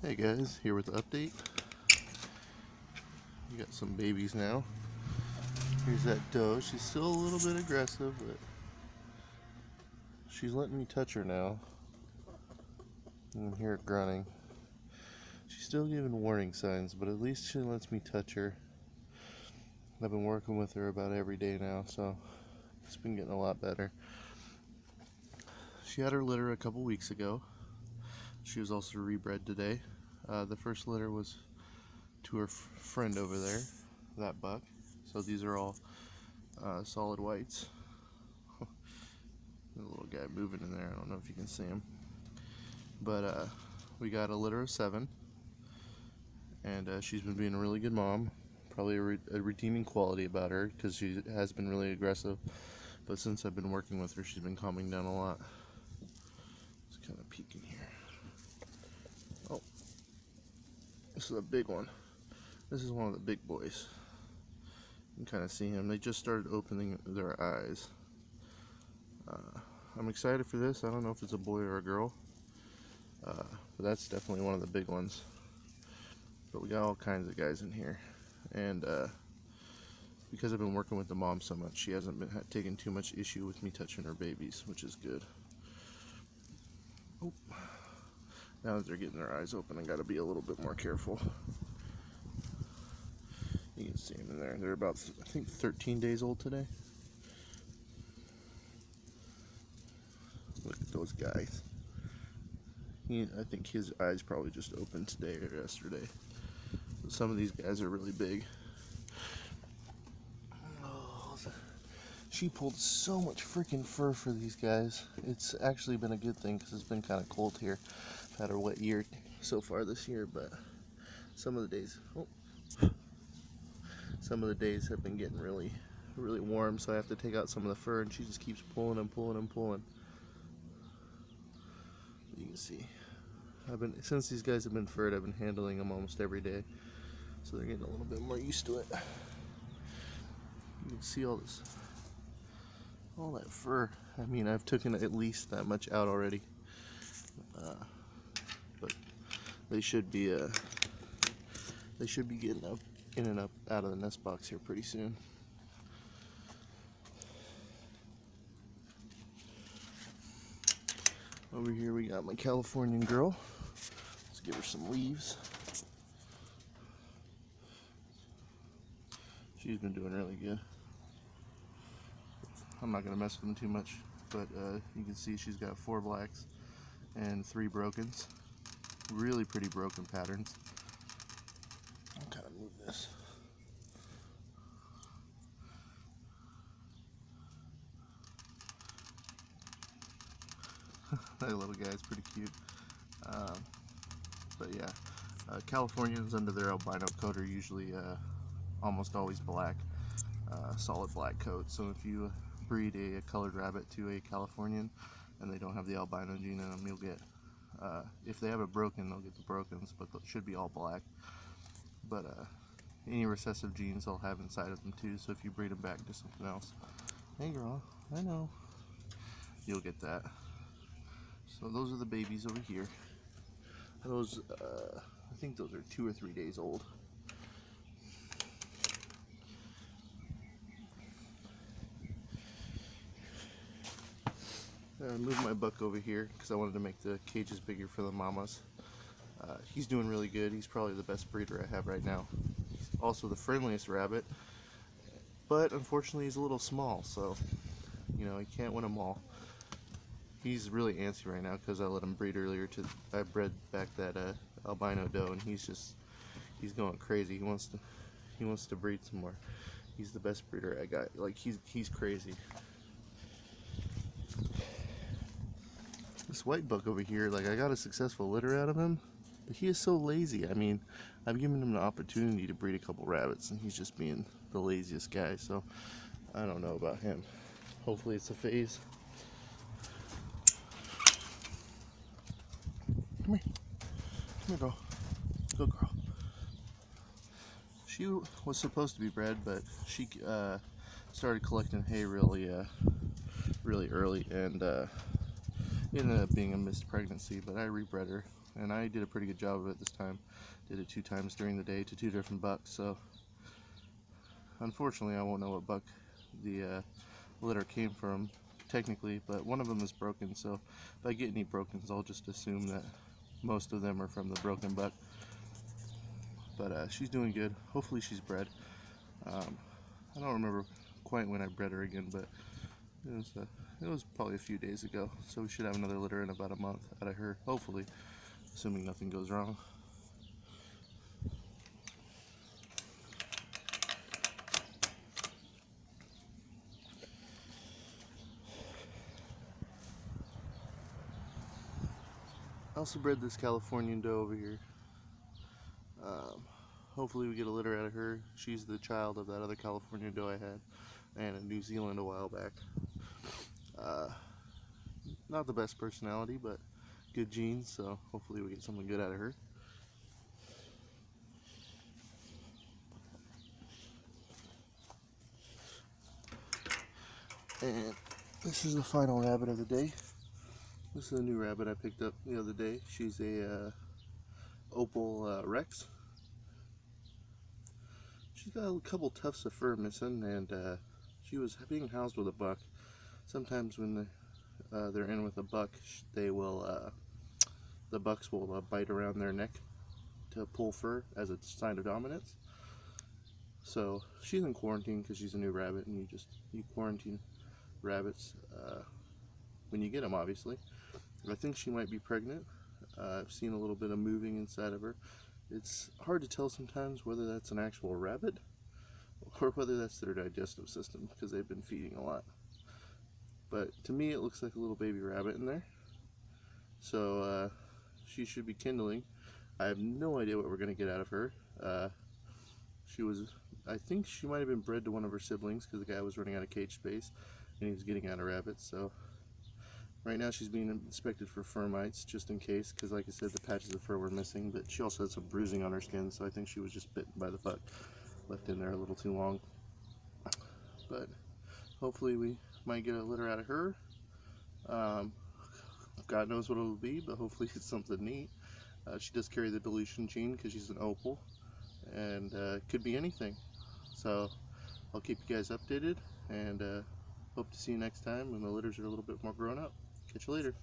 Hey guys, here with the update. We got some babies now. Here's that doe. She's still a little bit aggressive, but she's letting me touch her now. You can hear her grunting. She's still giving warning signs, but at least she lets me touch her. I've been working with her about every day now, so it's been getting a lot better. She had her litter a couple weeks ago. She was also rebred today. The first litter was to her friend over there, that buck. So these are all solid whites. There's a little guy moving in there. I don't know if you can see him. But we got a litter of 7. And she's been being a really good mom. Probably a redeeming quality about her because she has been really aggressive. But since I've been working with her, she's been calming down a lot. Just kind of peeking here. Oh, this is a big one. This is one of the big boys. You can kind of see him. They just started opening their eyes. I'm excited for this. I don't know if it's a boy or a girl. But that's definitely one of the big ones. But we got all kinds of guys in here. And because I've been working with the mom so much, she hasn't been taking too much issue with me touching her babies, which is good. Oh. Now that they're getting their eyes open, I gotta be a little bit more careful. You can see them in there. They're about, I think, 13 days old today. Look at those guys. I think his eyes probably just opened today or yesterday. But some of these guys are really big. Oh, she pulled so much freaking fur for these guys. It's actually been a good thing because it's been kind of cold here. I've had a wet year so far this year, but some of the days, have been getting really warm, so I have to take out some of the fur, and she just keeps pulling and pulling and pulling. You can see, since these guys have been furred, I've been handling them almost every day, so they're getting a little bit more used to it. You can see all that fur. I mean, I've taken at least that much out already, but they should be getting up in and up out of the nest box here pretty soon. Over here we got my Californian girl. Let's give her some leaves. She's been doing really good. I'm not going to mess with them too much, but you can see she's got 4 blacks and 3 brokens. Really pretty broken patterns. I'll kind of move this. That little guy is pretty cute. But yeah, Californians under their albino coat are usually almost always black, solid black coat. So if you breed a colored rabbit to a Californian and they don't have the albino gene in them, you'll get, if they have a broken, they'll get the brokens, but they should be all black. But any recessive genes they'll have inside of them too, so if you breed them back to something else, hey girl, I know, you'll get that. So those are the babies over here. Those, I think those are 2 or 3 days old. I moved my buck over here because I wanted to make the cages bigger for the mamas. He's doing really good. He's probably the best breeder I have right now. He's also the friendliest rabbit, but unfortunately he's a little small, so you know, I can't win them all. He's really antsy right now because I let him breed earlier. I bred back that albino doe, and he's going crazy. He wants to breed some more. He's the best breeder I got. Like he's crazy. This white buck over here, like I got a successful litter out of him, but he is so lazy. I mean, I've given him the opportunity to breed a couple rabbits, and he's just being the laziest guy. So I don't know about him. Hopefully it's a phase. Come here, girl. Go, girl. She was supposed to be bred, but she started collecting hay really early, and It ended up being a missed pregnancy, but I rebred her, and I did a pretty good job of it this time. Did it 2 times during the day to 2 different bucks, so unfortunately I won't know what buck the litter came from technically, but one of them is broken, so if I get any brokens, I'll just assume that most of them are from the broken buck. But she's doing good. Hopefully she's bred. I don't remember quite when I bred her again, but it was probably a few days ago, so we should have another litter in about a month out of her, hopefully, assuming nothing goes wrong. I also bred this Californian doe over here. Hopefully we get a litter out of her. She's the child of that other California doe I had, and in New Zealand a while back. Not the best personality, but good genes, so hopefully we get something good out of her. And this is the final rabbit of the day. This is a new rabbit I picked up the other day. She's a opal Rex. She's got a couple tufts of fur missing, and she was being housed with a buck. Sometimes when they're in with a buck, they will the bucks will bite around their neck to pull fur as a sign of dominance. So she's in quarantine because she's a new rabbit, and you quarantine rabbits when you get them, obviously. I think she might be pregnant. I've seen a little bit of moving inside of her. It's hard to tell sometimes whether that's an actual rabbit or whether that's their digestive system, because they've been feeding a lot. But to me it looks like a little baby rabbit in there. So she should be kindling. I have no idea what we're going to get out of her. I think she might have been bred to one of her siblings, because the guy was running out of cage space and he was getting out of rabbits. So right now she's being inspected for fur mites, just in case, because like I said, the patches of fur were missing, but she also had some bruising on her skin, so I think she was just bitten by the buck, left in there a little too long. But hopefully we might get a litter out of her. God knows what it'll be, but hopefully it's something neat. She does carry the dilution gene because she's an opal, and it could be anything. So I'll keep you guys updated, and hope to see you next time when the litters are a little bit more grown up. Catch you later.